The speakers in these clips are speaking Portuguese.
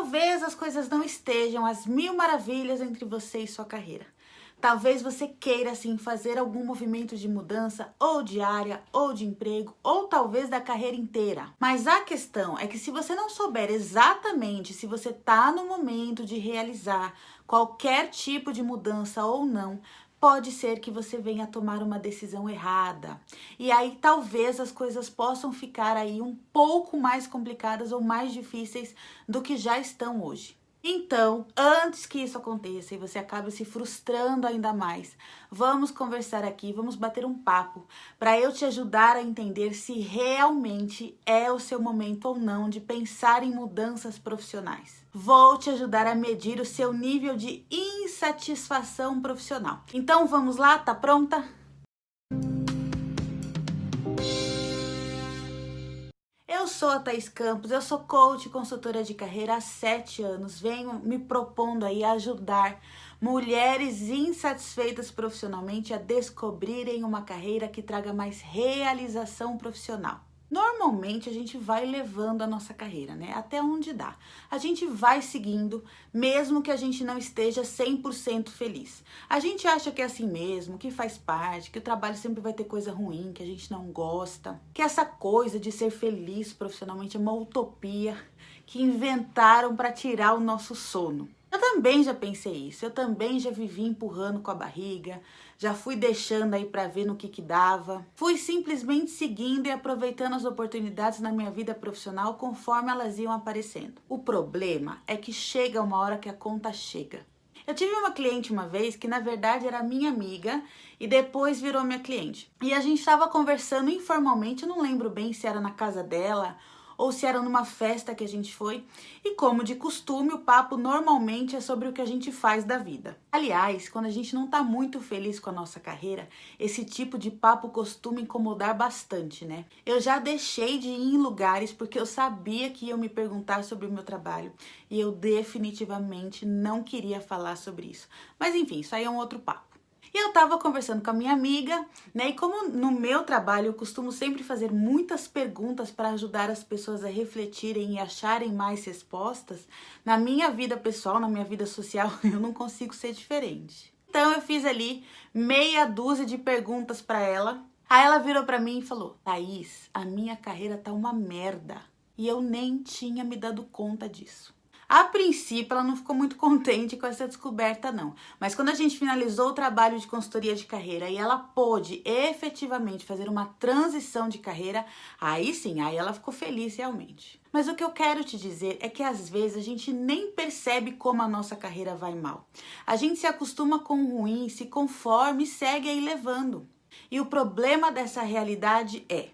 Talvez as coisas não estejam às mil maravilhas entre você e sua carreira. Talvez você queira, sim, fazer algum movimento de mudança, ou de área, ou de emprego, ou talvez da carreira inteira. Mas a questão é que se você não souber exatamente se você está no momento de realizar qualquer tipo de mudança ou não, pode ser que você venha tomar uma decisão errada. E aí talvez as coisas possam ficar aí um pouco mais complicadas ou mais difíceis do que já estão hoje. Então, antes que isso aconteça e você acabe se frustrando ainda mais, vamos conversar aqui, vamos bater um papo para eu te ajudar a entender se realmente é o seu momento ou não de pensar em mudanças profissionais. Vou te ajudar a medir o seu nível de insatisfação profissional. Então, vamos lá? Tá pronta? Eu sou a Thaís Campos, eu sou coach e consultora de carreira há 7 anos. Venho me propondo aí a ajudar mulheres insatisfeitas profissionalmente a descobrirem uma carreira que traga mais realização profissional. Normalmente a gente vai levando a nossa carreira, né? Até onde dá. A gente vai seguindo, mesmo que a gente não esteja 100% feliz. A gente acha que é assim mesmo, que faz parte, que o trabalho sempre vai ter coisa ruim, que a gente não gosta. Que essa coisa de ser feliz profissionalmente é uma utopia que inventaram para tirar o nosso sono. Eu também já pensei isso, eu também já vivi empurrando com a barriga, já fui deixando aí para ver no que dava. Fui simplesmente seguindo e aproveitando as oportunidades na minha vida profissional conforme elas iam aparecendo. O problema é que chega uma hora que a conta chega. Eu tive uma cliente uma vez que na verdade era minha amiga e depois virou minha cliente. E a gente estava conversando informalmente, eu não lembro bem se era na casa dela ou se era numa festa que a gente foi, e como de costume, o papo normalmente é sobre o que a gente faz da vida. Aliás, quando a gente não tá muito feliz com a nossa carreira, esse tipo de papo costuma incomodar bastante, né? Eu já deixei de ir em lugares porque eu sabia que iam me perguntar sobre o meu trabalho, e eu definitivamente não queria falar sobre isso. Mas enfim, isso aí é um outro papo. E eu tava conversando com a minha amiga, né? E como no meu trabalho eu costumo sempre fazer muitas perguntas para ajudar as pessoas a refletirem e acharem mais respostas, na minha vida pessoal, na minha vida social, eu não consigo ser diferente. Então eu fiz ali meia dúzia de perguntas para ela. Aí ela virou para mim e falou: Thaís, a minha carreira tá uma merda. E eu nem tinha me dado conta disso. A princípio, ela não ficou muito contente com essa descoberta, não. Mas quando a gente finalizou o trabalho de consultoria de carreira e ela pôde efetivamente fazer uma transição de carreira, aí sim, aí ela ficou feliz realmente. Mas o que eu quero te dizer é que às vezes a gente nem percebe como a nossa carreira vai mal. A gente se acostuma com o ruim, se conforma e segue aí levando. E o problema dessa realidade é: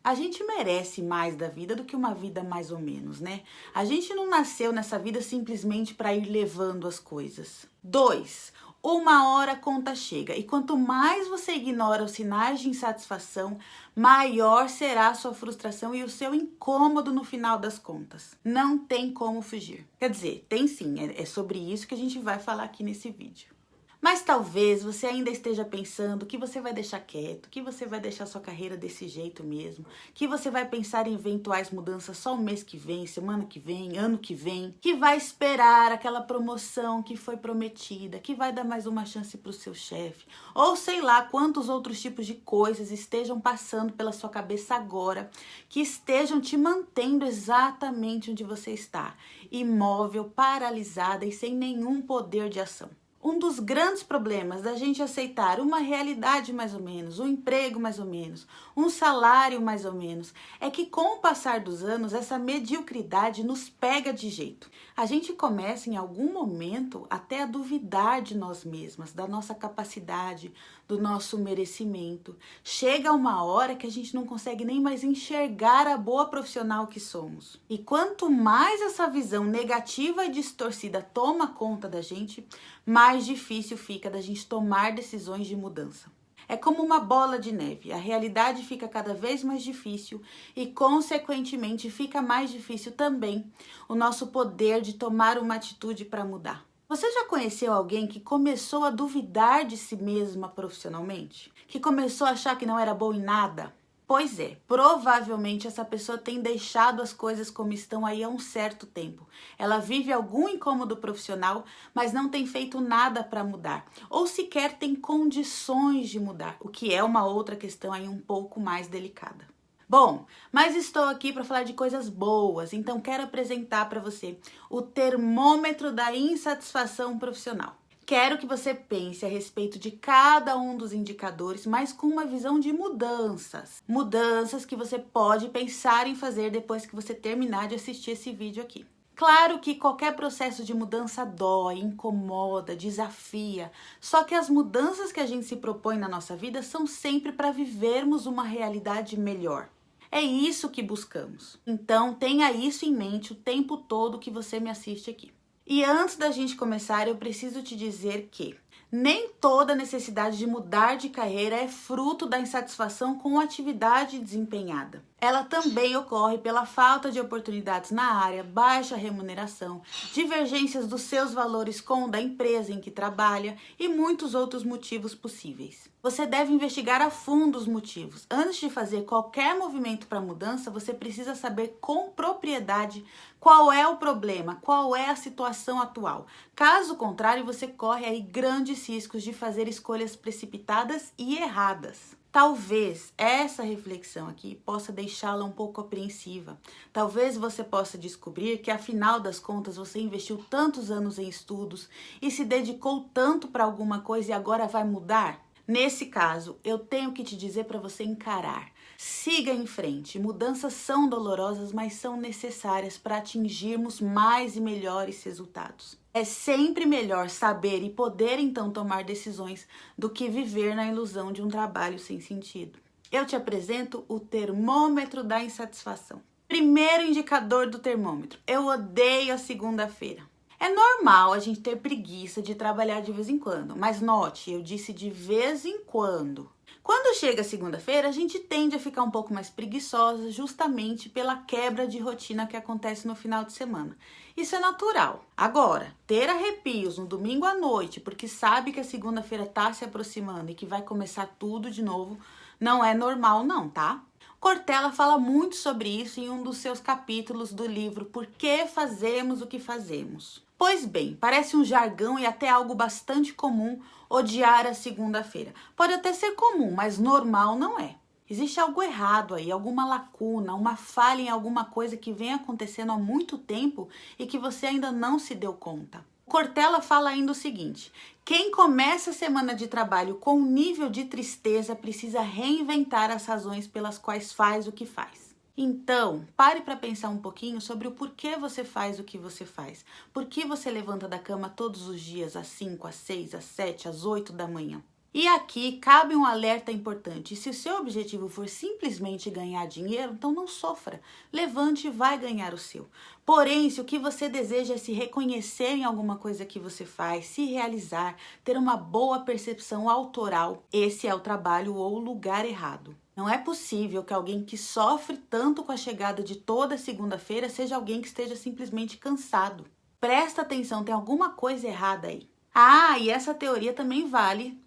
a gente merece mais da vida do que uma vida mais ou menos, né? A gente não nasceu nessa vida simplesmente para ir levando as coisas. 2, uma hora a conta chega. E quanto mais você ignora os sinais de insatisfação, maior será a sua frustração e o seu incômodo no final das contas. Não tem como fugir. Quer dizer, tem sim, é sobre isso que a gente vai falar aqui nesse vídeo. Mas talvez você ainda esteja pensando que você vai deixar quieto, que você vai deixar sua carreira desse jeito mesmo, que você vai pensar em eventuais mudanças só o mês que vem, semana que vem, ano que vem, que vai esperar aquela promoção que foi prometida, que vai dar mais uma chance para o seu chefe, ou sei lá quantos outros tipos de coisas estejam passando pela sua cabeça agora, que estejam te mantendo exatamente onde você está, imóvel, paralisada e sem nenhum poder de ação. Um dos grandes problemas da gente aceitar uma realidade mais ou menos, um emprego mais ou menos, um salário mais ou menos, é que com o passar dos anos essa mediocridade nos pega de jeito. A gente começa em algum momento até a duvidar de nós mesmas, da nossa capacidade, do nosso merecimento. Chega uma hora que a gente não consegue nem mais enxergar a boa profissional que somos. E quanto mais essa visão negativa e distorcida toma conta da gente, mais difícil fica da gente tomar decisões de mudança. É como uma bola de neve, a realidade fica cada vez mais difícil e, consequentemente, fica mais difícil também o nosso poder de tomar uma atitude para mudar. Você já conheceu alguém que começou a duvidar de si mesma profissionalmente? Que começou a achar que não era bom em nada? Pois é, provavelmente essa pessoa tem deixado as coisas como estão aí há um certo tempo. Ela vive algum incômodo profissional, mas não tem feito nada para mudar, ou sequer tem condições de mudar, o que é uma outra questão aí um pouco mais delicada. Bom, mas estou aqui para falar de coisas boas, então quero apresentar para você o termômetro da insatisfação profissional. Quero que você pense a respeito de cada um dos indicadores, mas com uma visão de mudanças. Mudanças que você pode pensar em fazer depois que você terminar de assistir esse vídeo aqui. Claro que qualquer processo de mudança dói, incomoda, desafia, só que as mudanças que a gente se propõe na nossa vida são sempre para vivermos uma realidade melhor. É isso que buscamos. Então tenha isso em mente o tempo todo que você me assiste aqui. E antes da gente começar, eu preciso te dizer que nem toda necessidade de mudar de carreira é fruto da insatisfação com a atividade desempenhada. Ela também ocorre pela falta de oportunidades na área, baixa remuneração, divergências dos seus valores com o da empresa em que trabalha e muitos outros motivos possíveis. Você deve investigar a fundo os motivos. Antes de fazer qualquer movimento para mudança, você precisa saber com propriedade qual é o problema, qual é a situação atual. Caso contrário, você corre aí grandes riscos de fazer escolhas precipitadas e erradas. Talvez essa reflexão aqui possa deixá-la um pouco apreensiva. Talvez você possa descobrir que, afinal das contas, você investiu tantos anos em estudos e se dedicou tanto para alguma coisa e agora vai mudar. Nesse caso, eu tenho que te dizer para você encarar. Siga em frente. Mudanças são dolorosas, mas são necessárias para atingirmos mais e melhores resultados. É sempre melhor saber e poder então tomar decisões do que viver na ilusão de um trabalho sem sentido. Eu te apresento o termômetro da insatisfação. Primeiro indicador do termômetro. Eu odeio a segunda-feira. É normal a gente ter preguiça de trabalhar de vez em quando, mas note, eu disse de vez em quando. Quando chega a segunda-feira, a gente tende a ficar um pouco mais preguiçosa justamente pela quebra de rotina que acontece no final de semana. Isso é natural. Agora, ter arrepios no domingo à noite, porque sabe que a segunda-feira está se aproximando e que vai começar tudo de novo, não é normal não, tá? Cortella fala muito sobre isso em um dos seus capítulos do livro Por que Fazemos o que Fazemos? Pois bem, parece um jargão e até algo bastante comum odiar a segunda-feira. Pode até ser comum, mas normal não é. Existe algo errado aí, alguma lacuna, uma falha em alguma coisa que vem acontecendo há muito tempo e que você ainda não se deu conta. Cortella fala ainda o seguinte: quem começa a semana de trabalho com um nível de tristeza precisa reinventar as razões pelas quais faz o que faz. Então, pare para pensar um pouquinho sobre o porquê você faz o que você faz. Por que você levanta da cama todos os dias às 5, às 6, às 7, às 8 da manhã? E aqui cabe um alerta importante. Se o seu objetivo for simplesmente ganhar dinheiro, então não sofra. Levante e vai ganhar o seu. Porém, se o que você deseja é se reconhecer em alguma coisa que você faz, se realizar, ter uma boa percepção autoral, esse é o trabalho ou o lugar errado. Não é possível que alguém que sofre tanto com a chegada de toda segunda-feira seja alguém que esteja simplesmente cansado. Presta atenção, tem alguma coisa errada aí. Ah, e essa teoria também vale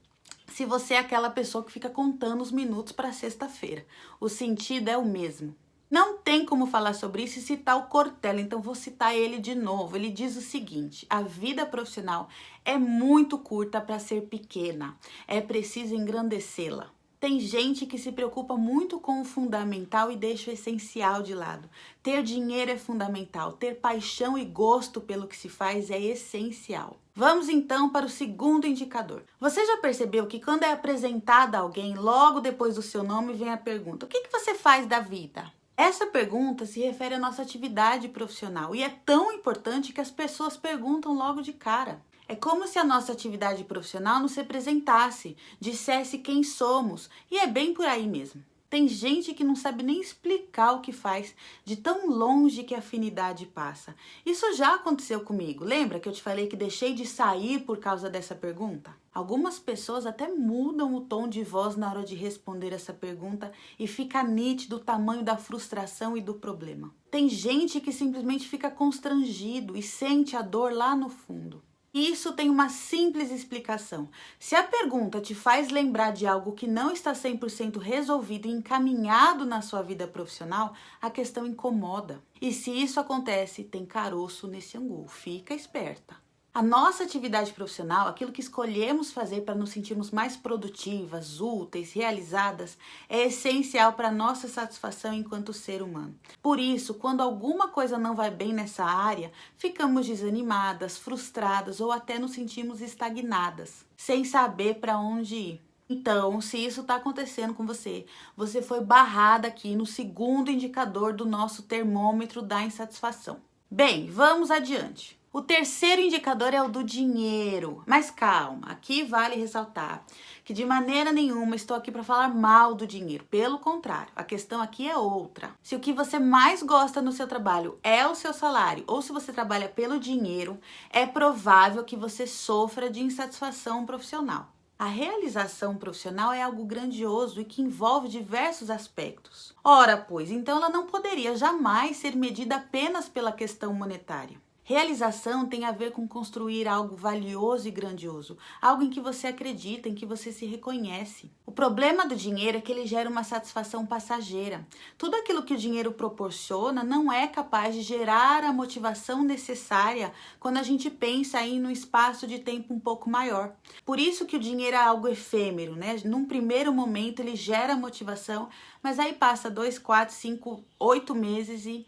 se você é aquela pessoa que fica contando os minutos para sexta-feira. O sentido é o mesmo. Não tem como falar sobre isso e citar o Cortella, então vou citar ele de novo. Ele diz o seguinte: a vida profissional é muito curta para ser pequena, é preciso engrandecê-la. Tem gente que se preocupa muito com o fundamental e deixa o essencial de lado. Ter dinheiro é fundamental, ter paixão e gosto pelo que se faz é essencial. Vamos então para o segundo indicador. Você já percebeu que quando é apresentada a alguém, logo depois do seu nome vem a pergunta: o que você faz da vida? Essa pergunta se refere à nossa atividade profissional e é tão importante que as pessoas perguntam logo de cara. É como se a nossa atividade profissional nos representasse, dissesse quem somos, e é bem por aí mesmo. Tem gente que não sabe nem explicar o que faz, de tão longe que a afinidade passa. Isso já aconteceu comigo. Lembra que eu te falei que deixei de sair por causa dessa pergunta? Algumas pessoas até mudam o tom de voz na hora de responder essa pergunta e fica nítido o tamanho da frustração e do problema. Tem gente que simplesmente fica constrangido e sente a dor lá no fundo. Isso tem uma simples explicação. Se a pergunta te faz lembrar de algo que não está 100% resolvido e encaminhado na sua vida profissional, a questão incomoda. E se isso acontece, tem caroço nesse angu. Fica esperta. A nossa atividade profissional, aquilo que escolhemos fazer para nos sentirmos mais produtivas, úteis, realizadas, é essencial para a nossa satisfação enquanto ser humano. Por isso, quando alguma coisa não vai bem nessa área, ficamos desanimadas, frustradas ou até nos sentimos estagnadas, sem saber para onde ir. Então, se isso está acontecendo com você, você foi barrada aqui no segundo indicador do nosso termômetro da insatisfação. Bem, vamos adiante. O terceiro indicador é o do dinheiro. Mas calma, aqui vale ressaltar que de maneira nenhuma estou aqui para falar mal do dinheiro. Pelo contrário, a questão aqui é outra. Se o que você mais gosta no seu trabalho é o seu salário, ou se você trabalha pelo dinheiro, é provável que você sofra de insatisfação profissional. A realização profissional é algo grandioso e que envolve diversos aspectos. Ora, pois, então ela não poderia jamais ser medida apenas pela questão monetária. Realização tem a ver com construir algo valioso e grandioso, algo em que você acredita, em que você se reconhece. O problema do dinheiro é que ele gera uma satisfação passageira. Tudo aquilo que o dinheiro proporciona não é capaz de gerar a motivação necessária quando a gente pensa aí no espaço de tempo um pouco maior. Por isso que o dinheiro é algo efêmero, né? Num primeiro momento ele gera motivação, mas aí passa 2, 4, 5, 8 meses e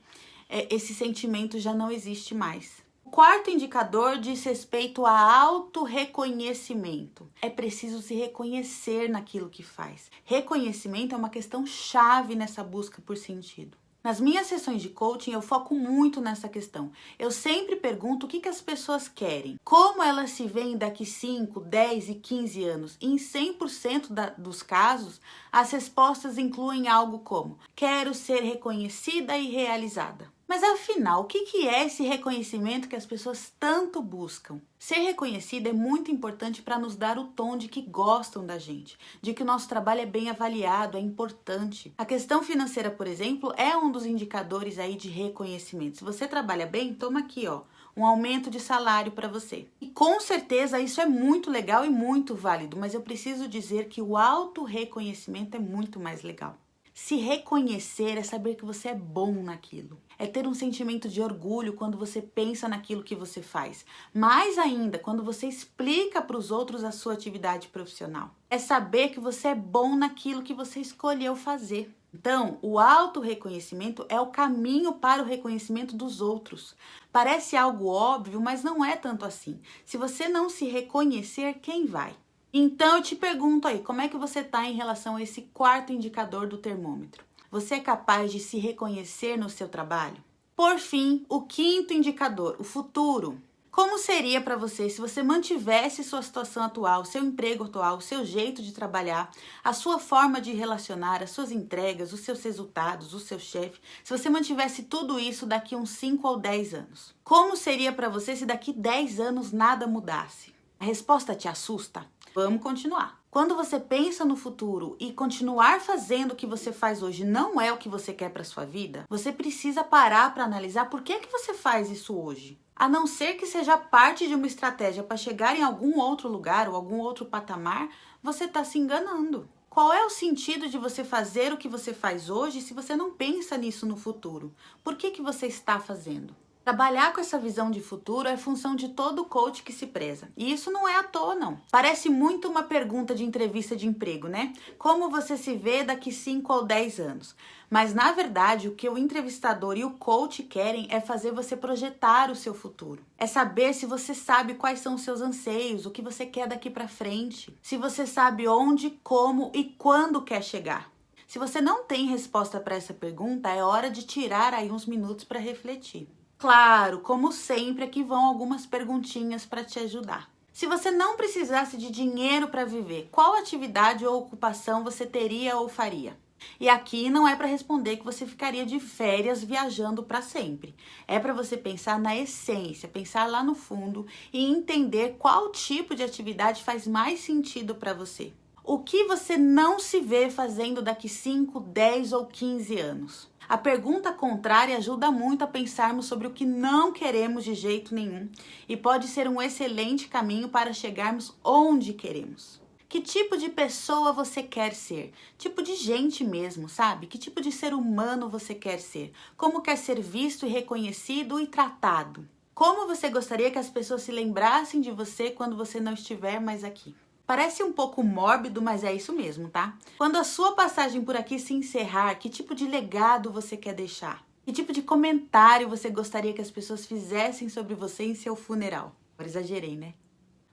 esse sentimento já não existe mais. O quarto indicador diz respeito a autorreconhecimento. É preciso se reconhecer naquilo que faz. Reconhecimento é uma questão chave nessa busca por sentido. Nas minhas sessões de coaching, eu foco muito nessa questão. Eu sempre pergunto o que as pessoas querem, como elas se veem daqui 5, 10 e 15 anos. E em 100% dos casos, as respostas incluem algo como: quero ser reconhecida e realizada. Mas afinal, o que é esse reconhecimento que as pessoas tanto buscam? Ser reconhecida é muito importante para nos dar o tom de que gostam da gente, de que o nosso trabalho é bem avaliado, é importante. A questão financeira, por exemplo, é um dos indicadores aí de reconhecimento. Se você trabalha bem, toma aqui, ó, um aumento de salário para você. E com certeza isso é muito legal e muito válido, mas eu preciso dizer que o autorreconhecimento é muito mais legal. Se reconhecer é saber que você é bom naquilo. É ter um sentimento de orgulho quando você pensa naquilo que você faz. Mais ainda, quando você explica para os outros a sua atividade profissional. É saber que você é bom naquilo que você escolheu fazer. Então, o autorreconhecimento é o caminho para o reconhecimento dos outros. Parece algo óbvio, mas não é tanto assim. Se você não se reconhecer, quem vai? Então eu te pergunto aí, como é que você está em relação a esse quarto indicador do termômetro? Você é capaz de se reconhecer no seu trabalho? Por fim, o quinto indicador, o futuro. Como seria para você se você mantivesse sua situação atual, seu emprego atual, seu jeito de trabalhar, a sua forma de relacionar, as suas entregas, os seus resultados, o seu chefe, se você mantivesse tudo isso daqui a uns 5 ou 10 anos? Como seria para você se daqui 10 anos nada mudasse? A resposta te assusta? Vamos continuar. Quando você pensa no futuro e continuar fazendo o que você faz hoje não é o que você quer para sua vida, você precisa parar para analisar por que você faz isso hoje. A não ser que seja parte de uma estratégia para chegar em algum outro lugar ou algum outro patamar, você está se enganando. Qual é o sentido de você fazer o que você faz hoje se você não pensa nisso no futuro? Por que você está fazendo? Trabalhar com essa visão de futuro é função de todo coach que se preza. E isso não é à toa, não. Parece muito uma pergunta de entrevista de emprego, né? Como você se vê daqui 5 ou 10 anos? Mas, na verdade, o que o entrevistador e o coach querem é fazer você projetar o seu futuro. É saber se você sabe quais são os seus anseios, o que você quer daqui para frente. Se você sabe onde, como e quando quer chegar. Se você não tem resposta para essa pergunta, é hora de tirar aí uns minutos para refletir. Claro, como sempre, aqui vão algumas perguntinhas para te ajudar. Se você não precisasse de dinheiro para viver, qual atividade ou ocupação você teria ou faria? E aqui não é para responder que você ficaria de férias viajando para sempre. É para você pensar na essência, pensar lá no fundo e entender qual tipo de atividade faz mais sentido para você. O que você não se vê fazendo daqui 5, 10 ou 15 anos? A pergunta contrária ajuda muito a pensarmos sobre o que não queremos de jeito nenhum e pode ser um excelente caminho para chegarmos onde queremos. Que tipo de pessoa você quer ser? Tipo de gente mesmo, sabe? Que tipo de ser humano você quer ser? Como quer ser visto e reconhecido e tratado? Como você gostaria que as pessoas se lembrassem de você quando você não estiver mais aqui? Parece um pouco mórbido, mas é isso mesmo, tá? Quando a sua passagem por aqui se encerrar, que tipo de legado você quer deixar? Que tipo de comentário você gostaria que as pessoas fizessem sobre você em seu funeral? Eu exagerei, né?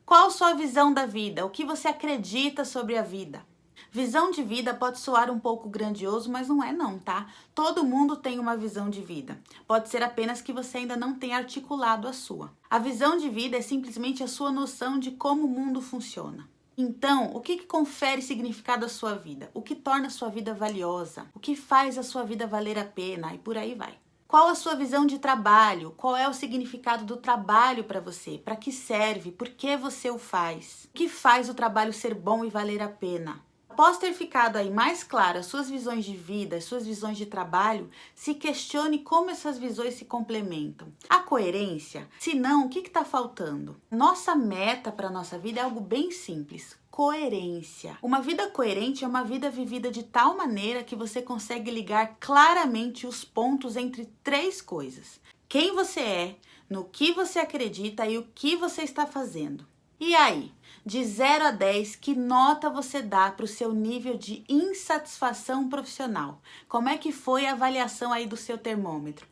Qual sua visão da vida? O que você acredita sobre a vida? Visão de vida pode soar um pouco grandioso, mas não é não, tá? Todo mundo tem uma visão de vida. Pode ser apenas que você ainda não tenha articulado a sua. A visão de vida é simplesmente a sua noção de como o mundo funciona. Então, o que confere significado à sua vida? O que torna a sua vida valiosa? O que faz a sua vida valer a pena? E por aí vai. Qual a sua visão de trabalho? Qual é o significado do trabalho para você? Para que serve? Por que você o faz? O que faz o trabalho ser bom e valer a pena? Após ter ficado aí mais claras suas visões de vida, suas visões de trabalho, se questione como essas visões se complementam. A coerência? Se não, o que está faltando? Nossa meta para a nossa vida é algo bem simples. Coerência. Uma vida coerente é uma vida vivida de tal maneira que você consegue ligar claramente os pontos entre três coisas: quem você é, no que você acredita e o que você está fazendo. E aí, de 0 a 10, que nota você dá para o seu nível de insatisfação profissional? Como é que foi a avaliação aí do seu termômetro?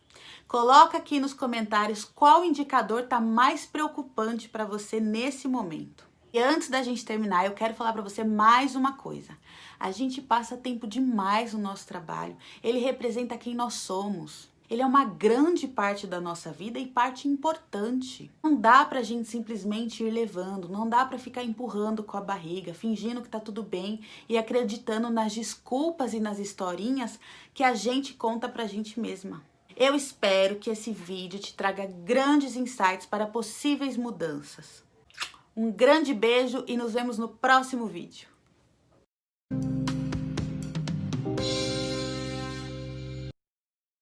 Coloca aqui nos comentários qual indicador está mais preocupante para você nesse momento. E antes da gente terminar, eu quero falar para você mais uma coisa. A gente passa tempo demais no nosso trabalho. Ele representa quem nós somos. Ele é uma grande parte da nossa vida e parte importante. Não dá pra gente simplesmente ir levando, não dá pra ficar empurrando com a barriga, fingindo que tá tudo bem e acreditando nas desculpas e nas historinhas que a gente conta pra gente mesma. Eu espero que esse vídeo te traga grandes insights para possíveis mudanças. Um grande beijo e nos vemos no próximo vídeo.